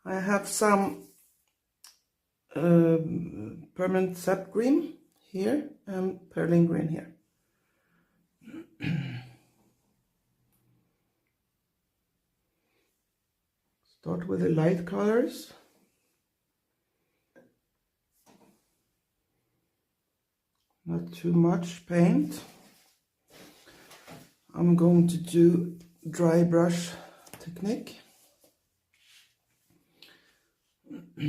I have some permanent sap green here and Perylene green here. Start with the light colors. Not too much paint. I'm going to do dry brush technique. A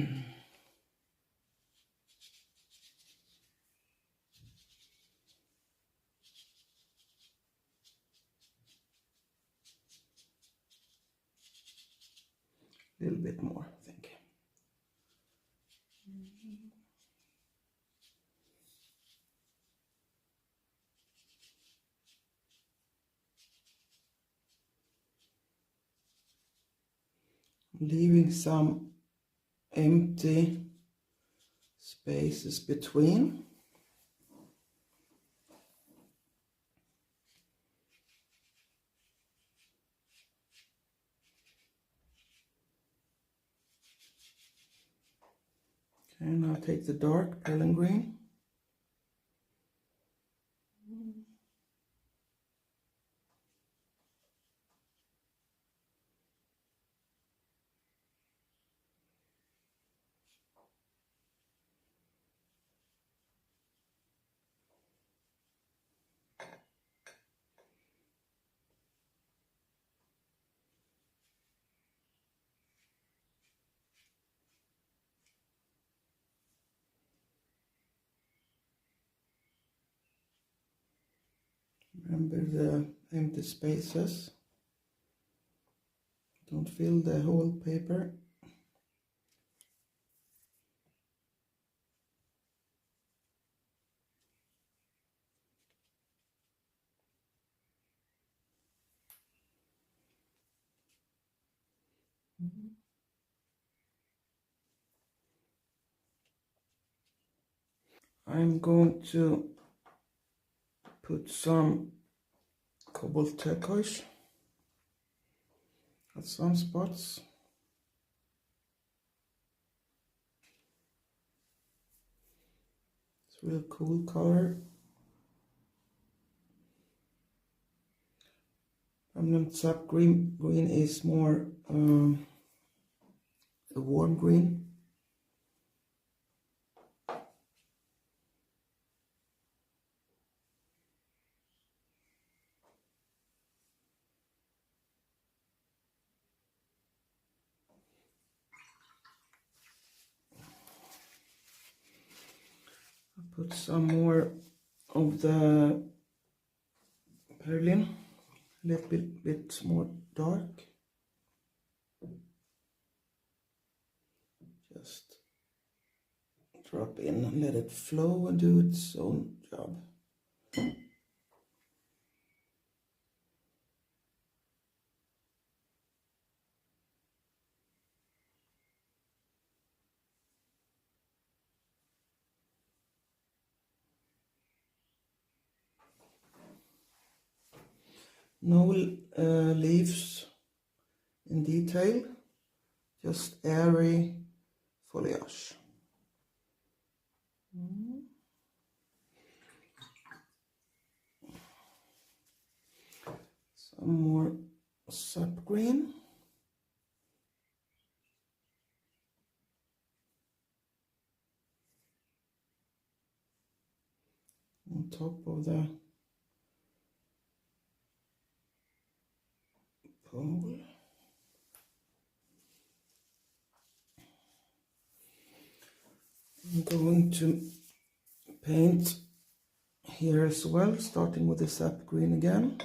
little bit more, I think. Leaving some empty spaces between. Okay, now take the dark Perylene green. Remember the empty spaces. Don't fill the whole paper. I'm going to put some Cobalt turquoise at some spots. It's a real cool color. Permanent sap green is more a warm green. Put some more of the Perylene, a little bit more dark. Just drop in and let it flow and do its own job. No leaves in detail, just airy foliage. Some more sap green. On top of the pole. I'm going to paint here as well, starting with the sap green again.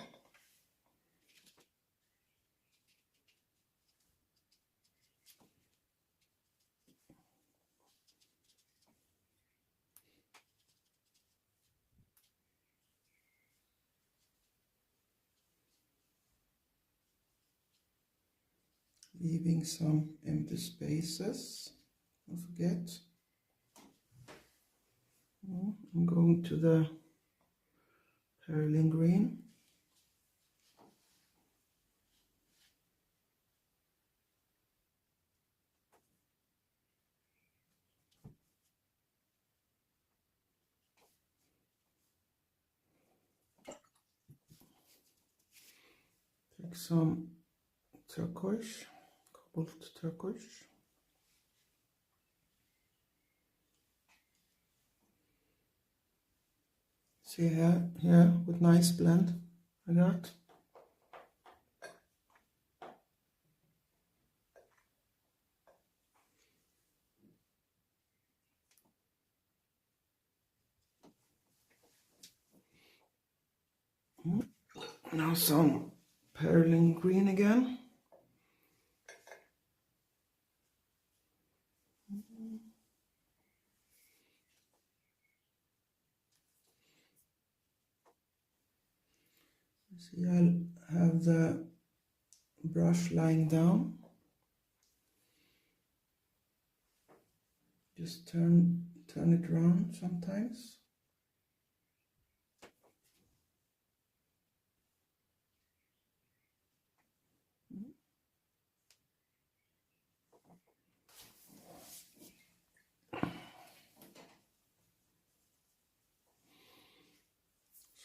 Leaving some empty spaces, don't forget. I'm going to the Perylene green. Take some turquoise, cobalt turquoise. See here with nice blend I got. Now some Perylene green again. See, I'll have the brush lying down. Just turn it around sometimes.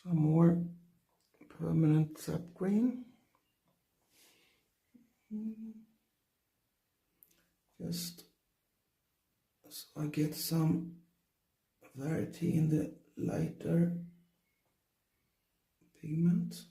Some more permanent sap green. Just so I get some variety in the lighter pigment.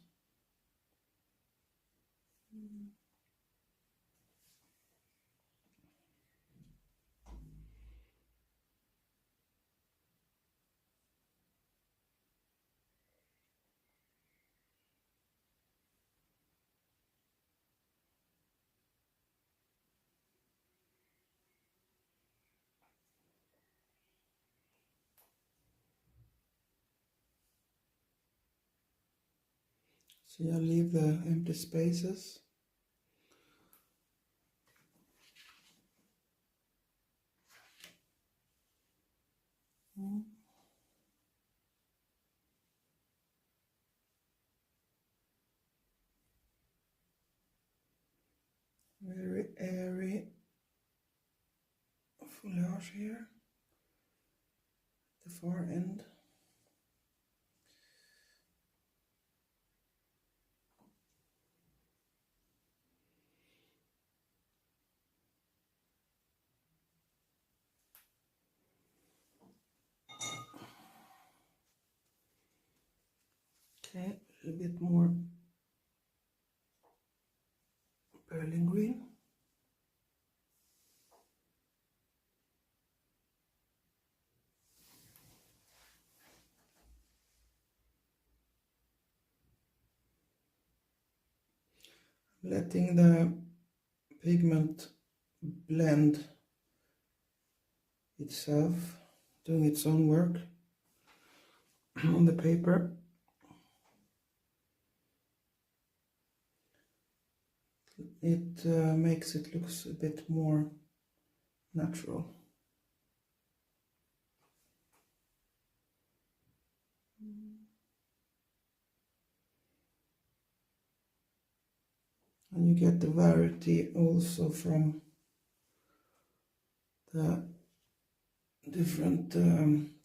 See, I'll leave the empty spaces. Very airy foliage here, the far end. Okay, a little bit more Perylene green. Letting the pigment blend itself, doing its own work on the paper. It makes it look a bit more natural. And you get the variety also from the different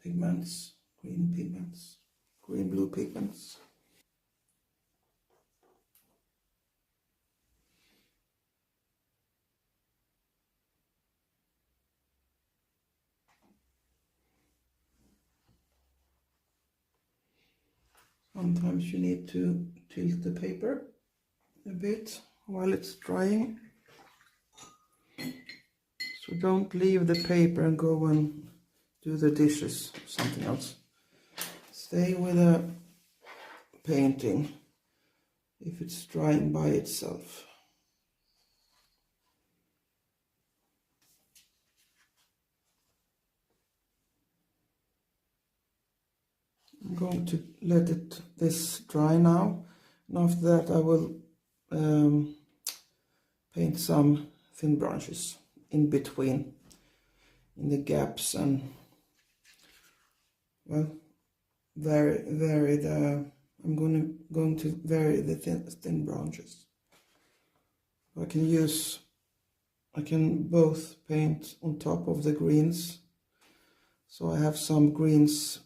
pigments, green, blue pigments. Sometimes you need to tilt the paper a bit while it's drying. So don't leave the paper and go and do the dishes, something else. Stay with a painting if it's drying by itself. I'm going to let this dry now, and after that I will paint some thin branches in between, in the gaps, and well, vary the. I'm going to vary the thin branches. I can both paint on top of the greens, so I have some greens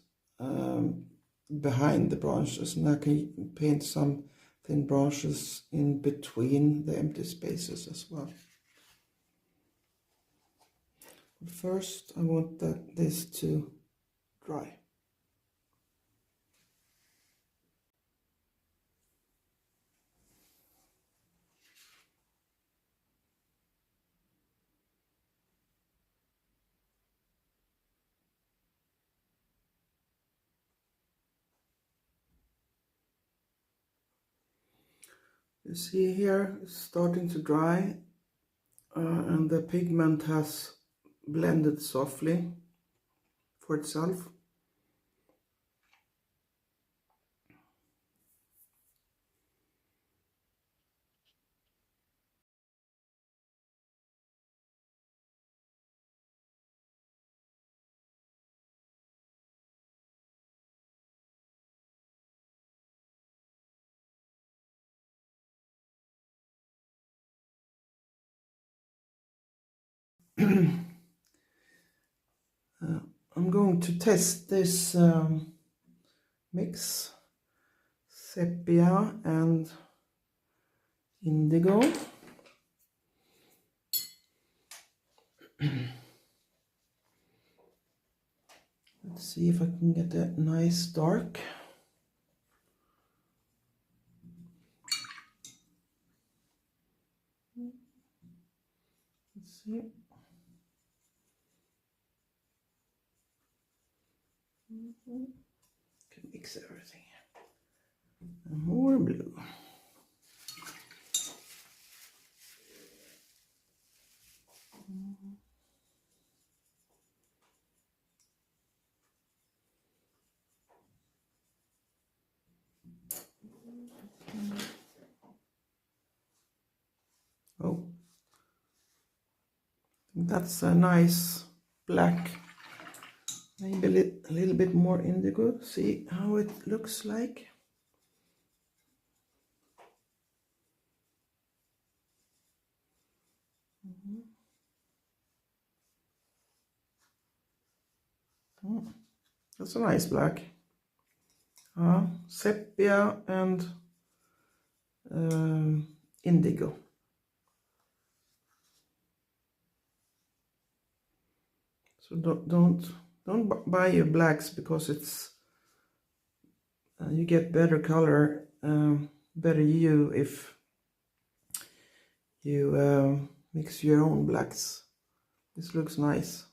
behind the branches, and I can paint some thin branches in between the empty spaces as well. But first I want this to dry. You see here it's starting to dry, and the pigment has blended softly for itself. I'm going to test this mix, Sephia and Indigo. Let's see if I can get a nice dark. Let's see. Can mix everything. And more blue. Oh, that's a nice black. Maybe a little bit more indigo. See how it looks like. Oh, that's a nice black. Sepia and indigo. So don't buy your blacks, because it's you get better color, better hue if you mix your own blacks. This looks nice.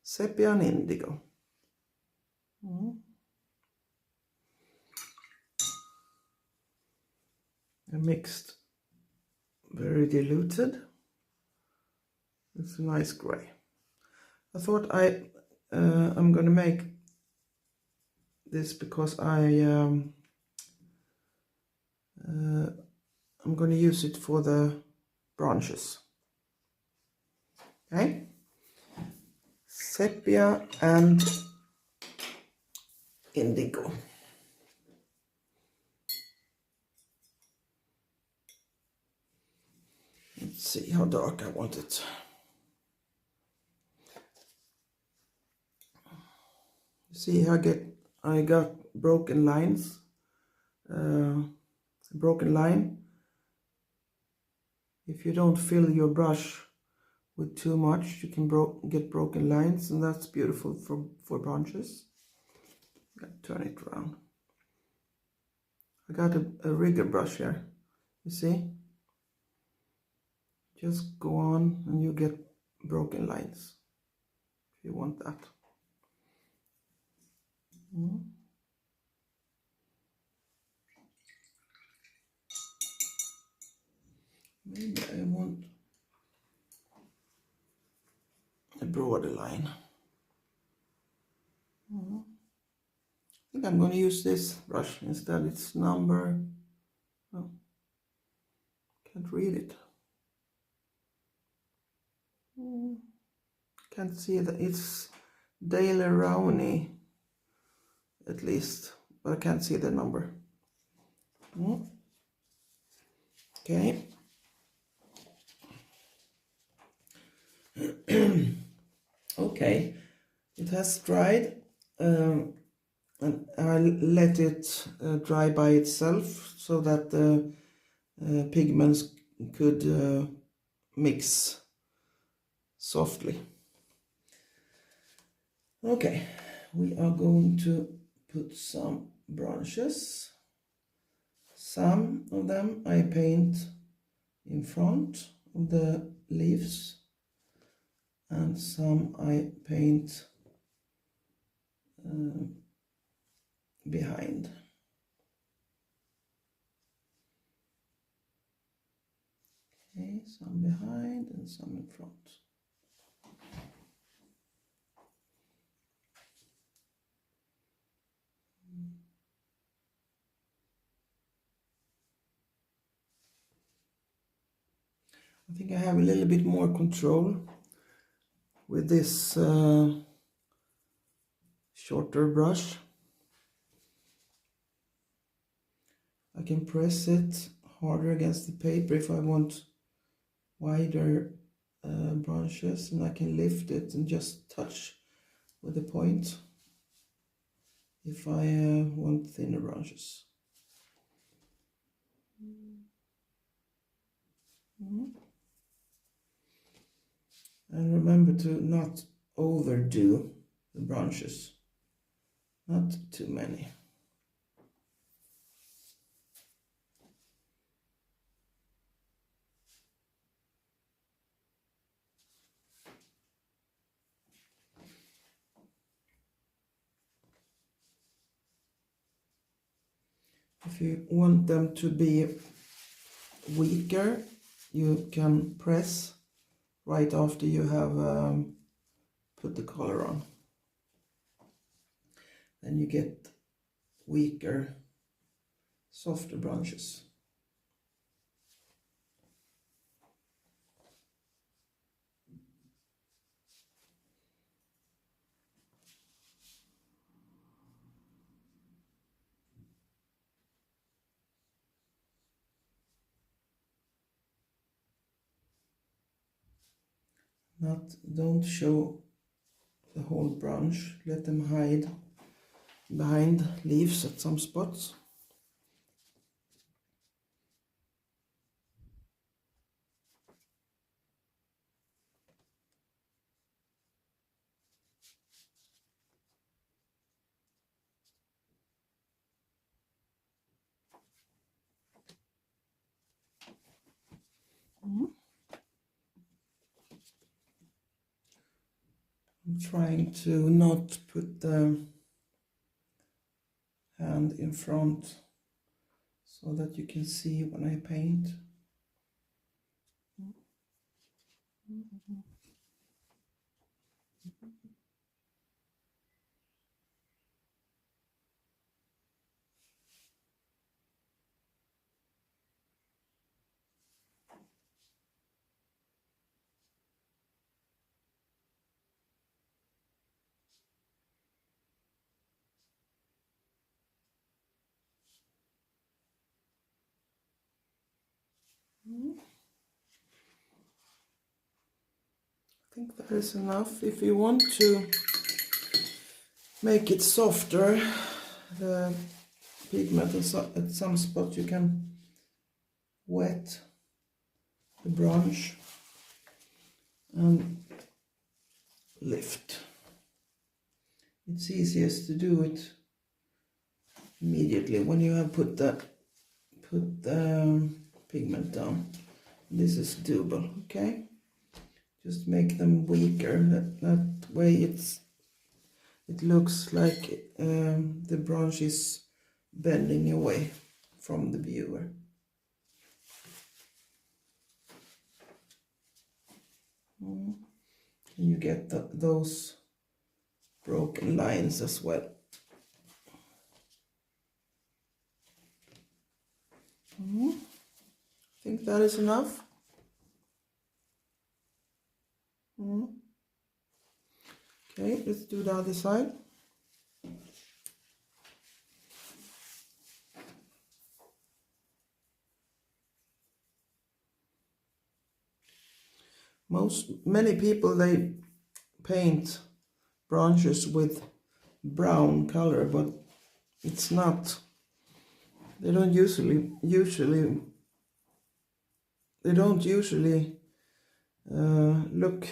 Sepia and indigo. I mixed very diluted. It's a nice gray. I thought I'm gonna make this because I'm gonna use it for the branches. Okay, Sepia and indigo. Let's see how dark I want it. See, I got broken lines. Broken line. If you don't fill your brush with too much, you can get broken lines, and that's beautiful for branches. Gotta turn it around. I got a rigger brush here. You see? Just go on and you get broken lines if you want that. Maybe I want a broader line. I think I'm going to use this brush instead. It's number, oh, can't read it. Can't see that it's Daily Rowney, at least, but I can't see the number. Okay. Okay, it has dried. and I let it dry by itself so that the pigments could mix softly. Okay, we are going to put some branches. Some of them I paint in front of the leaves, and some I paint behind. Okay, some behind and some in front. I think I have a little bit more control with this shorter brush. I can press it harder against the paper if I want wider branches, and I can lift it and just touch with the point if I want thinner branches. And remember to not overdo the branches, not too many. If you want them to be weaker, you can press right after you have put the color on. Then you get weaker, softer branches. Don't show the whole branch, let them hide behind leaves at some spots. I'm trying to not put the hand in front so that you can see when I paint. I think that is enough. If you want to make it softer, the pigment at some spot, you can wet the branch and lift. It's easiest to do it immediately when you have put the pigment down. This is doable, okay? Just make them weaker. That way it looks like the branch is bending away from the viewer. And you get those broken lines as well. I think that is enough. Okay, let's do the other side. Many people, they paint branches with brown color, but it's not, they don't usually look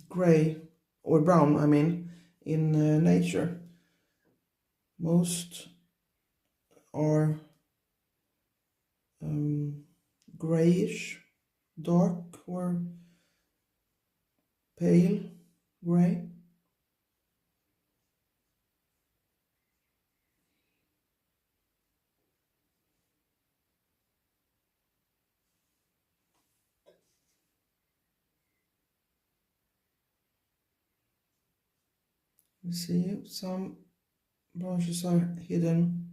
gray or brown, I mean, in nature. Most are grayish, dark or pale gray. You see some branches are hidden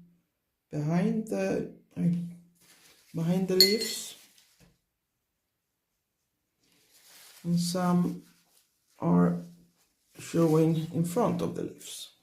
behind the leaves, and some are showing in front of the leaves.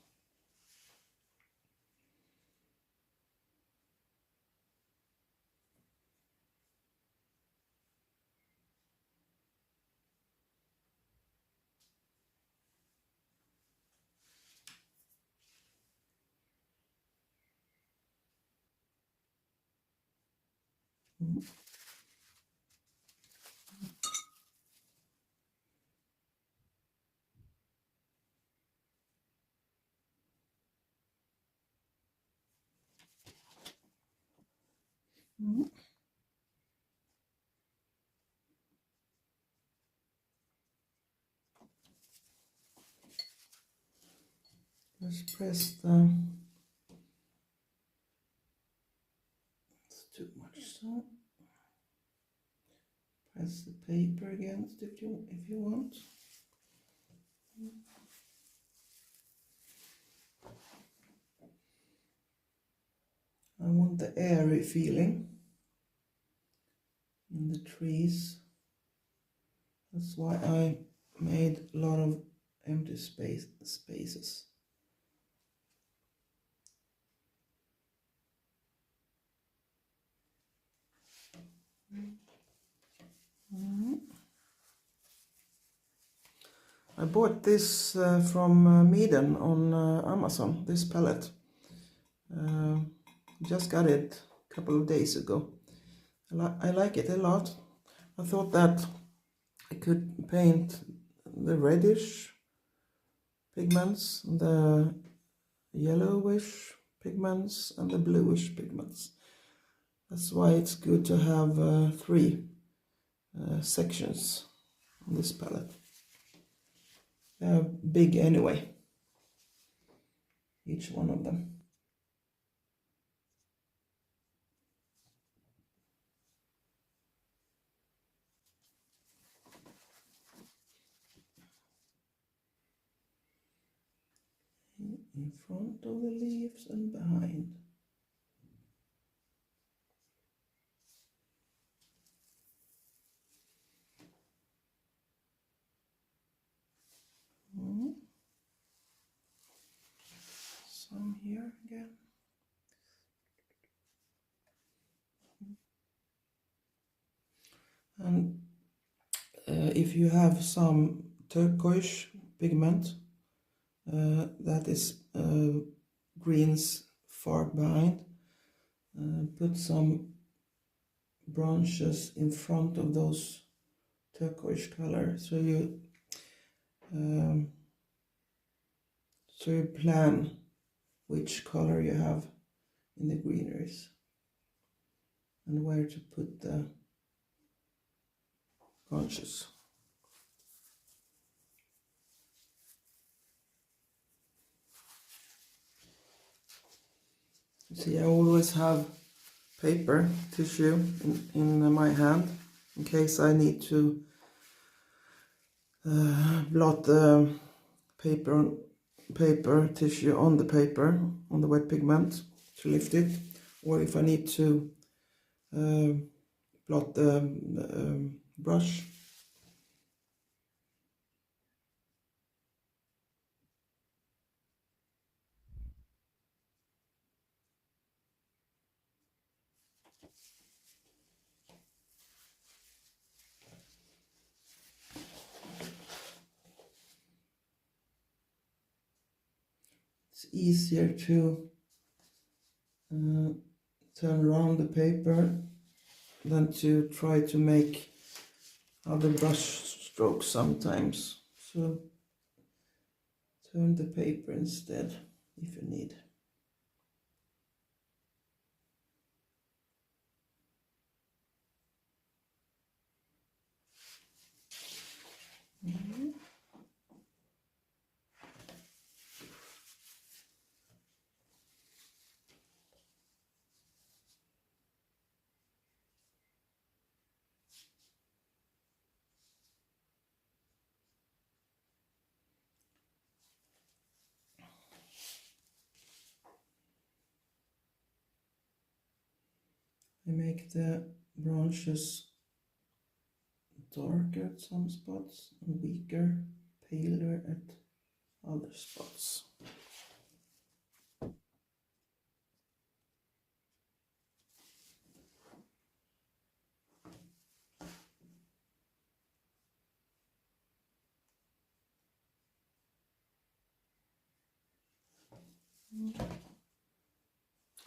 Just press the, it's too much, so press the paper against if you want. I want the airy feeling in the trees. That's why I made a lot of empty spaces. I bought this from Meeden on Amazon, this palette. Just got it a couple of days ago. I like it a lot. I thought that I could paint the reddish pigments, the yellowish pigments, and the bluish pigments. That's why it's good to have 3 sections on this palette. They're big anyway, each one of them. In front of the leaves and behind. Some here again. And if you have some turquoise pigment that is greens far behind, put some branches in front of those turquoise color, so you plan which color you have in the greeneries and where to put the branches. See, I always have paper tissue in my hand in case I need to blot the paper tissue on the paper, on the wet pigment, to lift it, or if I need to blot the brush. it's easier to turn around the paper than to try to make other brush strokes sometimes. So turn the paper instead if you need. I make the branches darker at some spots and weaker, paler at other spots.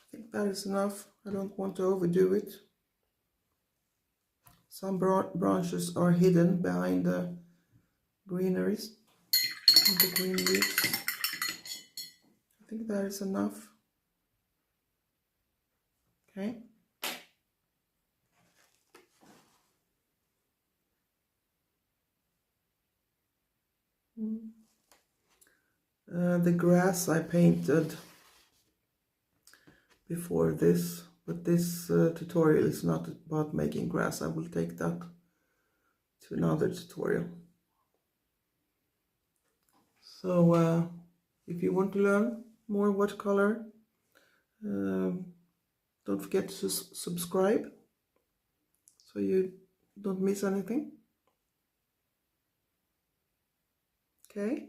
I think that is enough. I don't want to overdo it. Some branches are hidden behind the greeneries, the green leaves. I think that is enough. Okay. The grass I painted before this, but this tutorial is not about making grass. I will take that to another tutorial. So if you want to learn more watercolor, don't forget to subscribe so you don't miss anything. Okay,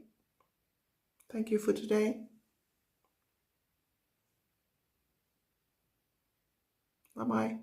thank you for today. Bye bye.